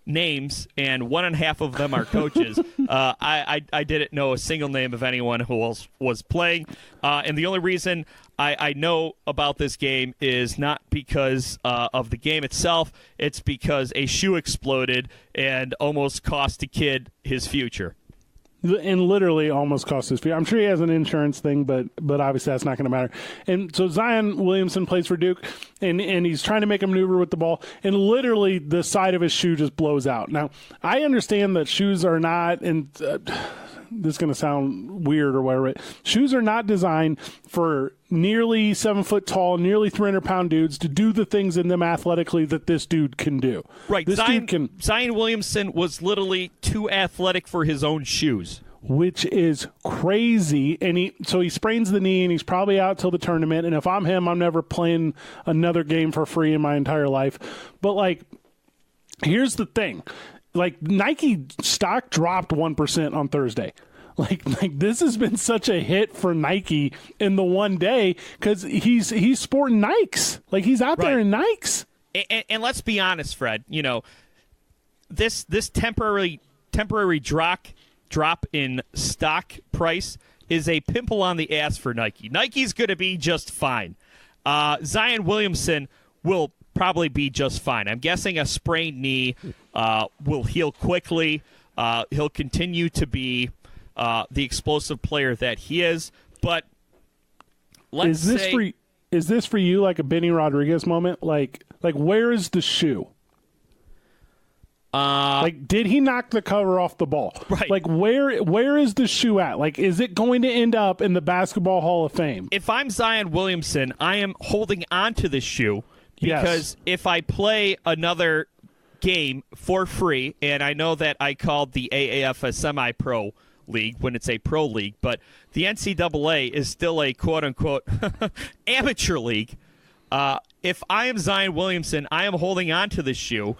names, and 1.5 of them are coaches, I didn't know a single name of anyone who else was playing. And the only reason I know about this game is not because of the game itself. It's because a shoe exploded and almost cost a kid his future. And literally almost cost his future. I'm sure he has an insurance thing, but obviously that's not going to matter. And so Zion Williamson plays for Duke, and he's trying to make a maneuver with the ball, and literally the side of his shoe just blows out. Now, I understand that shoes are not, and this is going to sound weird or whatever, shoes are not designed for nearly 7 foot tall, nearly 300-pound dudes to do the things in them athletically that this dude can do. Right. This dude can, Zion Williamson was literally too athletic for his own shoes. Which is crazy. And he sprains the knee, and he's probably out till the tournament. And if I'm him, I'm never playing another game for free in my entire life. But, here's the thing. Nike stock dropped 1% on Thursday. Like this has been such a hit for Nike in the one day because he's sporting Nikes. He's out there in Nikes. And let's be honest, Fred. You know, this temporary drop in stock price is a pimple on the ass for Nike. Nike's going to be just fine. Zion Williamson will probably be just fine. I'm guessing a sprained knee will heal quickly. He'll continue to be the explosive player that he is. But is this for you like a Benny Rodriguez moment? Like where is the shoe? Did he knock the cover off the ball? Right. Where is the shoe at? Is it going to end up in the Basketball Hall of Fame? If I'm Zion Williamson, I am holding on to this shoe because if I play another game for free, and I know that I called the AAF a semi-pro league when it's a pro league, but the NCAA is still a quote-unquote amateur league. If I am Zion Williamson, I am holding on to this shoe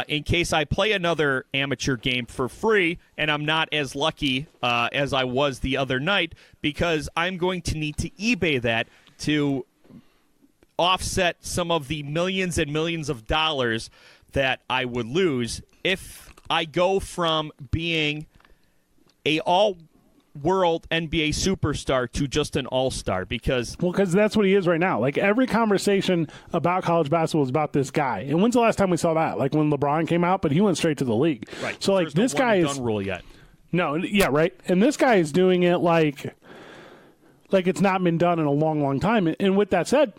in case I play another amateur game for free and I'm not as lucky as I was the other night, because I'm going to need to eBay that to offset some of the millions and millions of dollars that I would lose if I go from being a all-world NBA superstar to just an all-star. Because that's what he is right now. Every conversation about college basketball is about this guy. And when's the last time we saw that? When LeBron came out, but he went straight to the league. Right. So There's this no guy one and done rule yet. No, yeah, right. And this guy is doing it like it's not been done in a long, long time. And with that said,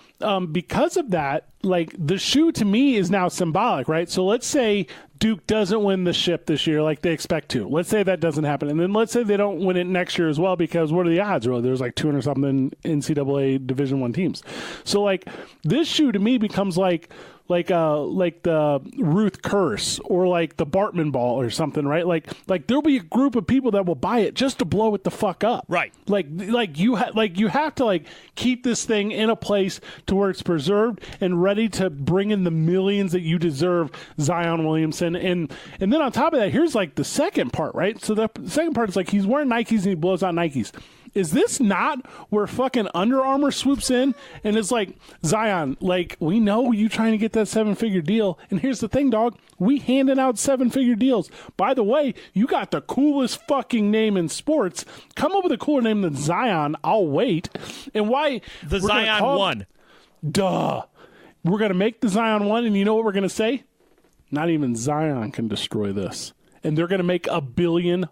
because of that, the shoe to me is now symbolic, right? So let's say Duke doesn't win the ship this year like they expect to. Let's say that doesn't happen. And then let's say they don't win it next year as well, because what are the odds? Really, there's 200-something NCAA Division I teams. So this shoe to me becomes like the Ruth Curse or the Bartman ball or something, right? Like there'll be a group of people that will buy it just to blow it the fuck up. Right. You have to keep this thing in a place to where it's preserved and ready to bring in the millions that you deserve, Zion Williamson. And then on top of that, here's the second part, right? So the second part is he's wearing Nikes and he blows out Nikes. Is this not where fucking Under Armour swoops in and is Zion, we know you trying to get that 7-figure deal. And here's the thing, dog. We handing out 7-figure deals. By the way, you got the coolest fucking name in sports. Come up with a cooler name than Zion. I'll wait. And why? The Zion 1. Duh. We're going to make the Zion 1, and you know what we're going to say? Not even Zion can destroy this. And they're going to make $1 billion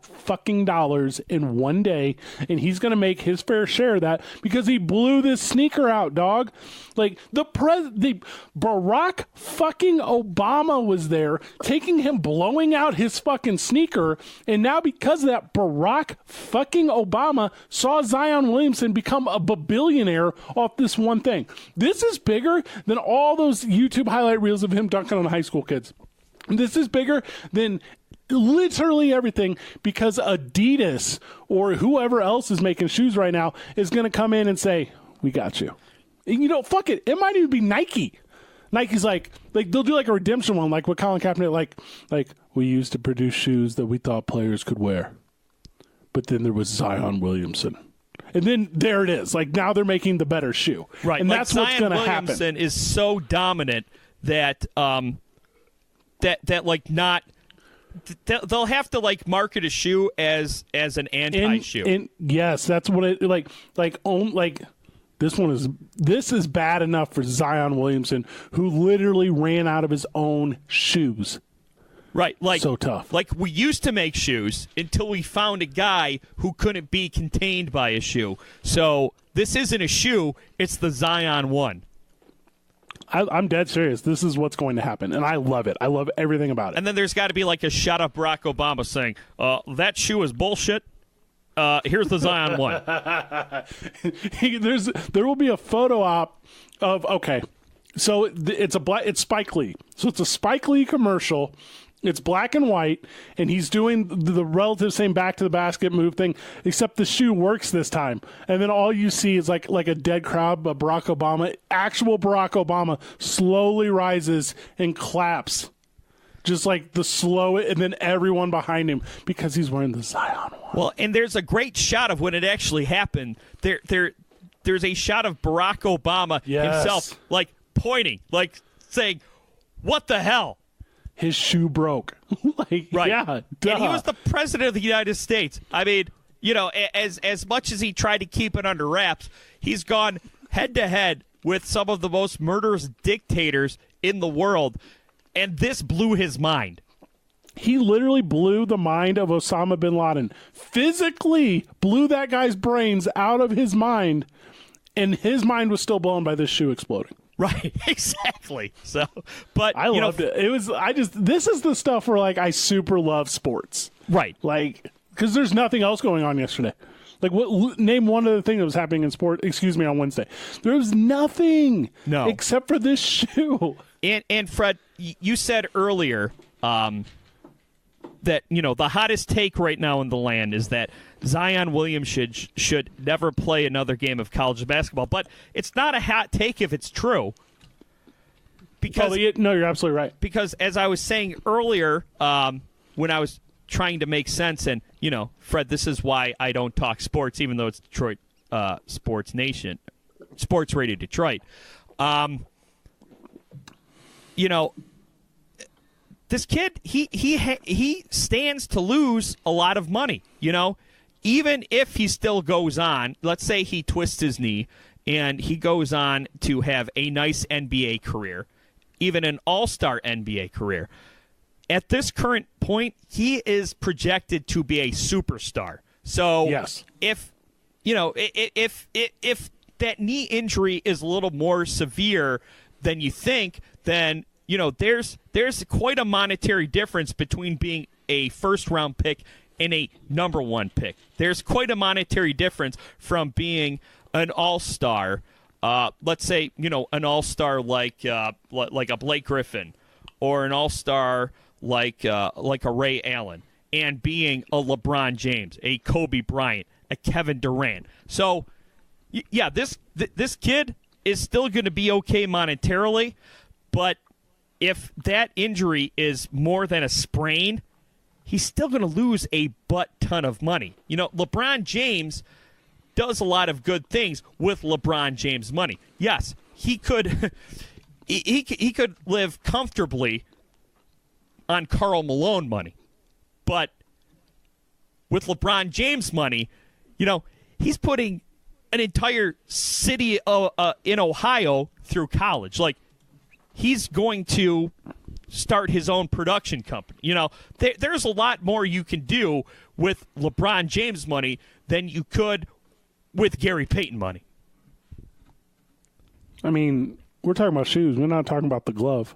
in one day, and he's going to make his fair share of that because he blew this sneaker out, dog. Like the Barack fucking Obama was there, taking him blowing out his fucking sneaker, and now because of that, Barack fucking Obama saw Zion Williamson become a billionaire off this one thing. This is bigger than all those YouTube highlight reels of him dunking on high school kids. This is bigger than literally everything because Adidas or whoever else is making shoes right now is going to come in and say, we got you. And, fuck it. It might even be Nike. Nike's like they'll do like a redemption one, like what Colin Kaepernick, like we used to produce shoes that we thought players could wear. But then there was Zion Williamson. And then there it is. Like now they're making the better shoe. Right. And like that's what's going to happen. Zion Williamson is so dominant that they'll have to like market a shoe as an anti-shoe. Yes, that's what it like. This is bad enough for Zion Williamson, who literally ran out of his own shoes. Right, like so tough. Like we used to make shoes until we found a guy who couldn't be contained by a shoe. So this isn't a shoe; it's the Zion 1. I'm dead serious. This is what's going to happen, and I love it. I love everything about it. And then there's got to be like a shot of Barack Obama saying, that shoe is bullshit. Here's the Zion 1. There will be a photo op of, okay, so it's Spike Lee. So it's a Spike Lee commercial. It's black and white, and he's doing the relative same back to the basket move thing, except the shoe works this time. And then all you see is like a dead crowd, but Barack Obama, actual Barack Obama, slowly rises and claps. Just like the slow, and then everyone behind him because he's wearing the Zion 1. Well, and there's a great shot of when it actually happened. There's a shot of Barack Obama himself, like pointing, like saying, "What the hell?" His shoe broke. Right. Yeah, duh. And he was the president of the United States. I mean, as much as he tried to keep it under wraps, he's gone head-to-head with some of the most murderous dictators in the world, and this blew his mind. He literally blew the mind of Osama bin Laden. Physically blew that guy's brains out of his mind, and his mind was still blown by this shoe exploding. Right, exactly. So, but I loved it. This is the stuff where like I super love sports. Right. Like, because there's nothing else going on yesterday. Like, name one other thing that was happening in sport. Excuse me, on Wednesday. There was nothing. No. Except for this shoe. And Fred, you said earlier that the hottest take right now in the land is that Zion Williamson should never play another game of college basketball. But it's not a hot take if it's true. Because no, you're absolutely right. Because as I was saying earlier, when I was trying to make sense, and Fred, this is why I don't talk sports, even though it's Detroit Sports Nation, Sports Radio Detroit. This kid, he stands to lose a lot of money. Even if he still goes on, let's say he twists his knee and he goes on to have a nice NBA career, even an all-star NBA career. At this current point, he is projected to be a superstar. So yes. If that knee injury is a little more severe than you think, then there's quite a monetary difference between being a first-round pick and a number 1 pick. There's quite a monetary difference from being an all-star, let's say, an all-star like a Blake Griffin, or an all-star like a Ray Allen, and being a LeBron James, a Kobe Bryant, a Kevin Durant. So, yeah, this kid is still going to be okay monetarily, but if that injury is more than a sprain, he's still going to lose a butt ton of money. LeBron James does a lot of good things with LeBron James money. Yes, he could he could live comfortably on Karl Malone money. But with LeBron James money, he's putting an entire city in Ohio through college. Like, he's going to start his own production company. There's a lot more you can do with LeBron James money than you could with Gary Payton money. I mean, we're talking about shoes. We're not talking about the glove.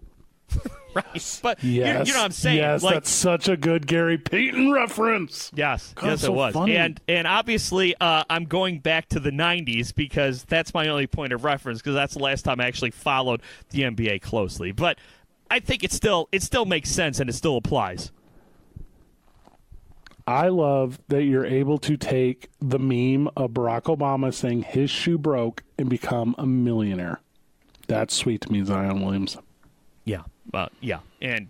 Right. But yes. you know what I'm saying? Yes, that's such a good Gary Payton reference. Yes. God, yes, so it was. funny. And obviously, I'm going back to the 90s because that's my only point of reference because that's the last time I actually followed the NBA closely. But I think it still makes sense and it still applies. I love that you're able to take the meme of Barack Obama saying his shoe broke and become a millionaire. That's sweet to me, Zion Williamson. Yeah. Yeah. And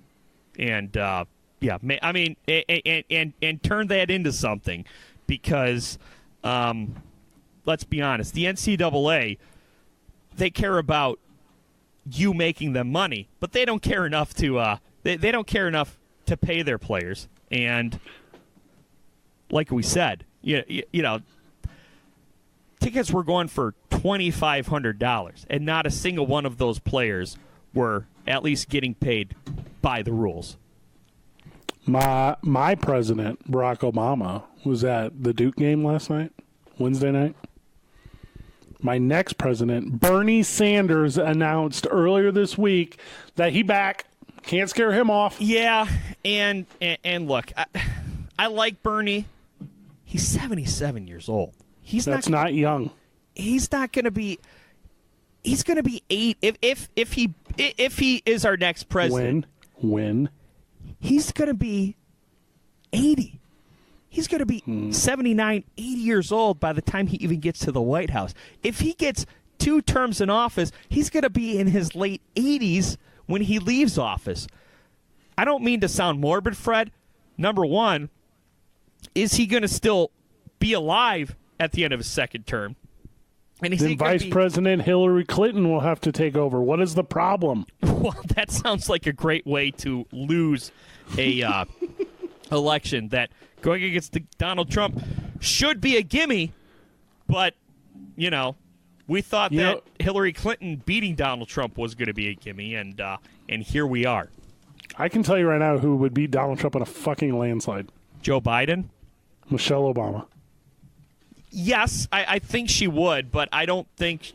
I mean, and turn that into something because, let's be honest, the NCAA, they care about you making them money, but they don't care enough to, they don't care enough to pay their players. And like we said, you know, tickets were going for $2,500 and not a single one of those players were at least getting paid by the rules. My president, Barack Obama, was at the Duke game last night, Wednesday night. My next president, Bernie Sanders, announced earlier this week that he back. Can't scare him off. Yeah, and look, I like Bernie. He's 77 years old. That's not young. He's not going to be. He's going to be 8 if he is our next president. When he's going to be 80. He's going to be 79, 80 years old by the time he even gets to the White House. If he gets 2 terms in office, he's going to be in his late 80s when he leaves office. I don't mean to sound morbid, Fred. Number one, is he going to still be alive at the end of his second term? And then Vice President Hillary Clinton will have to take over. What is the problem? Well, that sounds like a great way to lose a election. That going against Donald Trump should be a gimme, but, you know, we thought that Hillary Clinton beating Donald Trump was going to be a gimme, and here we are. I can tell you right now who would beat Donald Trump in a fucking landslide. Joe Biden? Michelle Obama. Yes, I think she would, but I don't think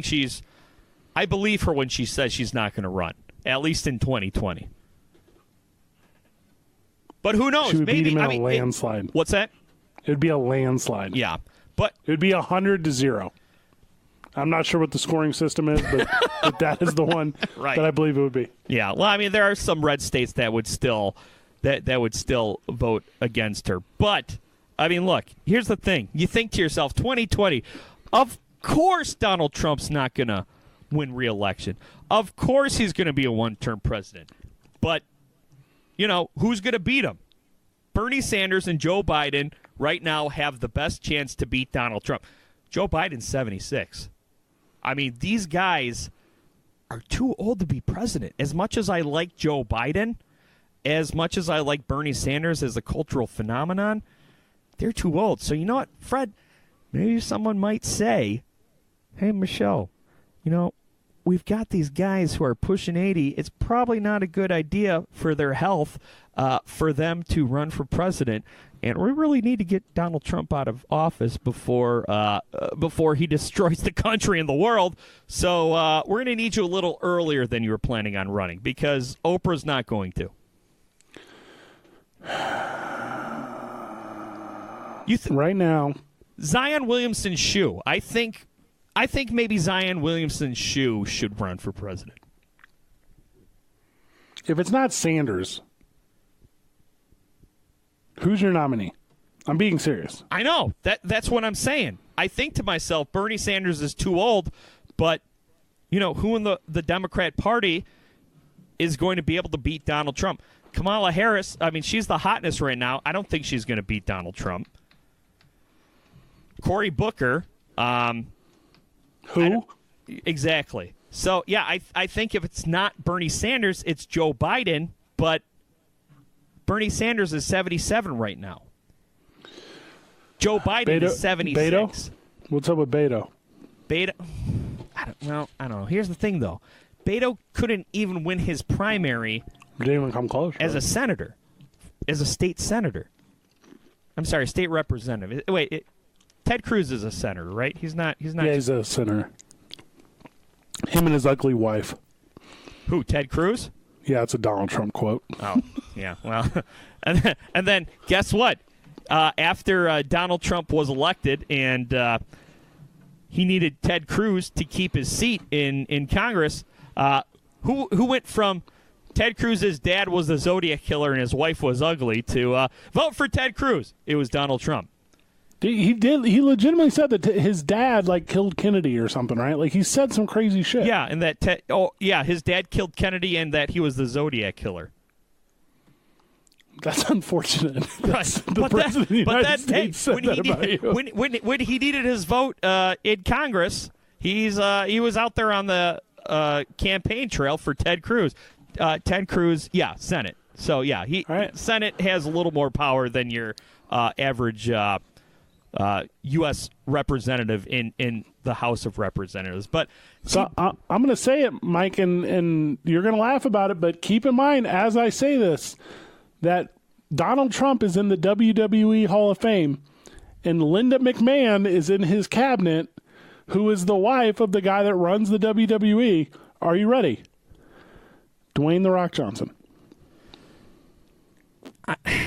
she's. I believe her when she says she's not going to run, at least in 2020. But who knows? She would Maybe beat him in a landslide. What's that? It would be a landslide. Yeah, but it would be 100-0. I'm not sure what the scoring system is, but that is the one right. that I believe it would be. Yeah. Well, I mean, there are some red states that would still vote against her, but. I mean, look, here's the thing. You think to yourself, 2020, of course Donald Trump's not going to win re-election. Of course he's going to be a one-term president. But, you know, who's going to beat him? Bernie Sanders and Joe Biden right now have the best chance to beat Donald Trump. Joe Biden's 76. I mean, these guys are too old to be president. As much as I like Joe Biden, as much as I like Bernie Sanders as a cultural phenomenon, they're too old. So you know what, Fred? Maybe someone might say, hey, Michelle, you know, we've got these guys who are pushing 80. It's probably not a good idea for their health for them to run for president. And we really need to get Donald Trump out of office before he destroys the country and the world. So we're going to need you a little earlier than you were planning on running because Oprah's not going to. Right now, Zion Williamson's shoe. I think maybe Zion Williamson's shoe should run for president. If it's not Sanders, who's your nominee? I'm being serious. I know. That's what I'm saying. I think to myself, Bernie Sanders is too old, but you know, who in the Democrat Party is going to be able to beat Donald Trump? Kamala Harris, I mean, she's the hotness right now. I don't think she's going to beat Donald Trump. Cory Booker. Who? Exactly. So, yeah, I think if it's not Bernie Sanders, it's Joe Biden, but Bernie Sanders is 77 right now. Joe Biden is 76. Beto? What's up with Beto? Beto? I don't know. Here's the thing, though. Beto couldn't even win his primary Didn't even come close. as a senator, as a state senator. I'm sorry, state representative. Wait, Ted Cruz is a senator, right? He's not. Yeah, he's a senator. Him and his ugly wife. Who? Ted Cruz? Yeah, it's a Donald Trump quote. Oh, yeah. Well, and then guess what? After Donald Trump was elected and he needed Ted Cruz to keep his seat in Congress, who went from Ted Cruz's dad was the Zodiac killer and his wife was ugly to vote for Ted Cruz? It was Donald Trump. He did. He legitimately said that his dad killed Kennedy or something, right? Like he said some crazy shit. Yeah, and that his dad killed Kennedy and that he was the Zodiac killer. That's unfortunate. Right. The president of the United States said that about you. When he needed his vote in Congress, he was out there on the campaign trail for Ted Cruz. Ted Cruz, yeah, Senate. So yeah, Senate has a little more power than your average U.S. representative in the House of Representatives. But so I'm going to say it, Mike, and you're going to laugh about it, but keep in mind as I say this, that Donald Trump is in the WWE Hall of Fame, and Linda McMahon is in his cabinet, who is the wife of the guy that runs the WWE. Are you ready? Dwayne "The Rock" Johnson.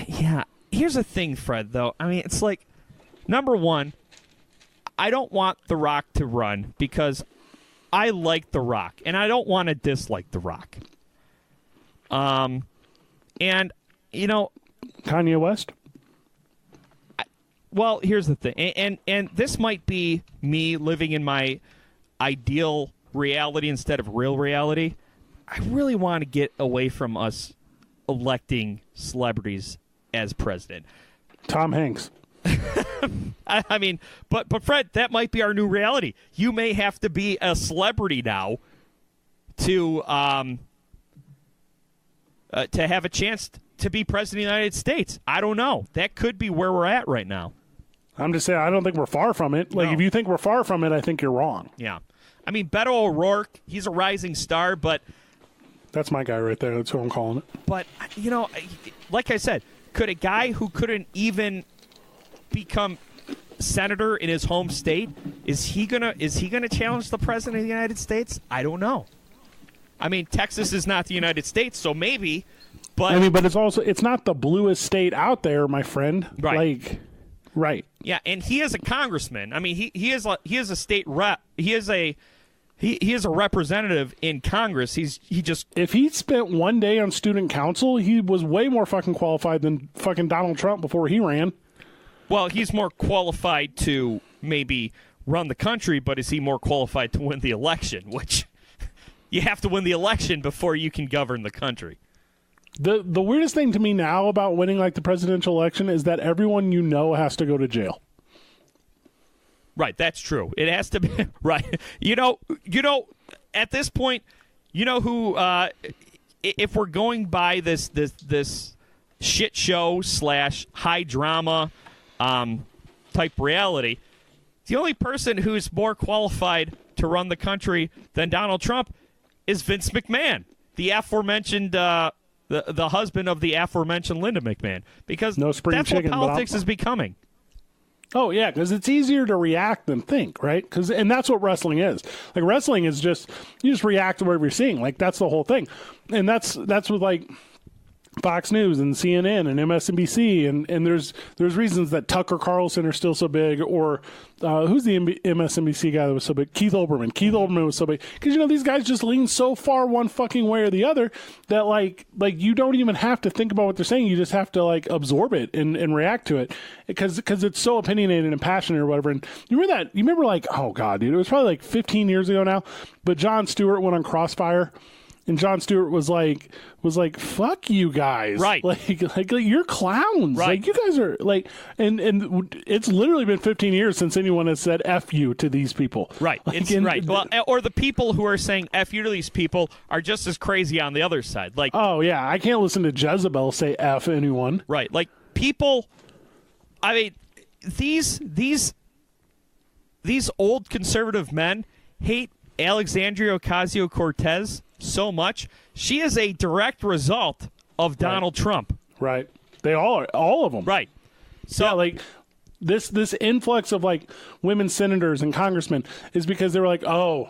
Yeah. Here's the thing, Fred, though. I mean, it's like, number one, I don't want The Rock to run because I like The Rock, and I don't want to dislike The Rock. And, you know... Kanye West? Well, here's the thing. And this might be me living in my ideal reality instead of real reality. I really want to get away from us electing celebrities as president. Tom Hanks. I mean, but Fred, that might be our new reality. You may have to be a celebrity now to have a chance to be president of the United States. I don't know. That could be where we're at right now. I'm just saying, I don't think we're far from it. Like, No. if you think we're far from it, I think you're wrong. Yeah. I mean, Beto O'Rourke, he's a rising star, but... That's my guy right there. That's who I'm calling it. But, you know, like I said, could a guy who couldn't even become senator in his home state, is he gonna challenge the president of the United States? I don't know. I mean, Texas is not the United States, so maybe, but... I mean, but it's not the bluest state out there, my friend. Right. Like, right. Yeah, and he is a congressman. I mean, he is a state rep. He is a representative in Congress. If he spent one day on student council, he was way more fucking qualified than fucking Donald Trump before he ran. Well, he's more qualified to maybe run the country, but is he more qualified to win the election? Which you have to win the election before you can govern the country. The weirdest thing to me now about winning like the presidential election is that everyone you know has to go to jail. Right, that's true. It has to be right. You know, at this point, you know who if we're going by this shit show / high drama type reality, the only person who's more qualified to run the country than Donald Trump is Vince McMahon, the aforementioned the husband of the aforementioned Linda McMahon, because No spring that's chicken, what politics is becoming. Oh, yeah, because it's easier to react than think, right? And that's what wrestling is. Like, wrestling is just, you just react to whatever you're seeing. Like, that's the whole thing. And that's with, like, Fox News and CNN and MSNBC, and there's reasons that Tucker Carlson are still so big, or who's the MSNBC guy that was so big? Keith Olbermann. Keith Olbermann was so big because these guys just lean so far one fucking way or the other that like you don't even have to think about what they're saying. You just have to like absorb it and react to it because it's so opinionated and passionate or whatever. And you remember like, oh god, dude, it was probably like 15 years ago now, but Jon Stewart went on Crossfire. And Jon Stewart was like, "Fuck you guys!" Right? Like you're clowns. Right? Like you guys are like, and it's literally been 15 years since anyone has said "f you" to these people. Right? Like, right. Well, or the people who are saying "f you" to these people are just as crazy on the other side. Like, oh yeah, I can't listen to Jezebel say "f" anyone. Right? Like people. I mean, these old conservative men hate Alexandria Ocasio-Cortez so much. She is a direct result of Donald Trump. Right. They all of them. Right. So, yeah, like this influx of like women senators and congressmen is because they were like,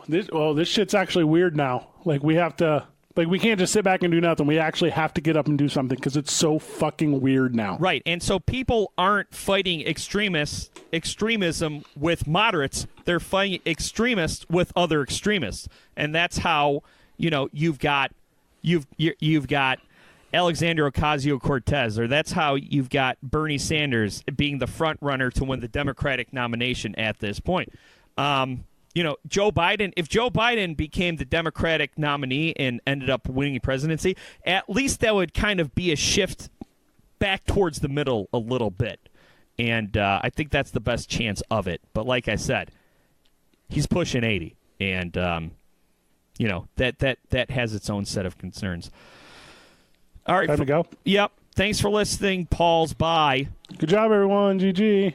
this shit's actually weird now. Like we have to, like we can't just sit back and do nothing. We actually have to get up and do something because it's so fucking weird now. Right. And so people aren't fighting extremism with moderates. They're fighting extremists with other extremists. And that's how, you've got Alexandria Ocasio-Cortez, or that's how you've got Bernie Sanders being the front runner to win the Democratic nomination at this point. Joe Biden, if Joe Biden became the Democratic nominee and ended up winning the presidency, at least that would kind of be a shift back towards the middle a little bit. And I think that's the best chance of it. But like I said, he's pushing 80. And, that has its own set of concerns. All right. Time to go. Yep. Thanks for listening. Paul's bye. Good job, everyone. GG.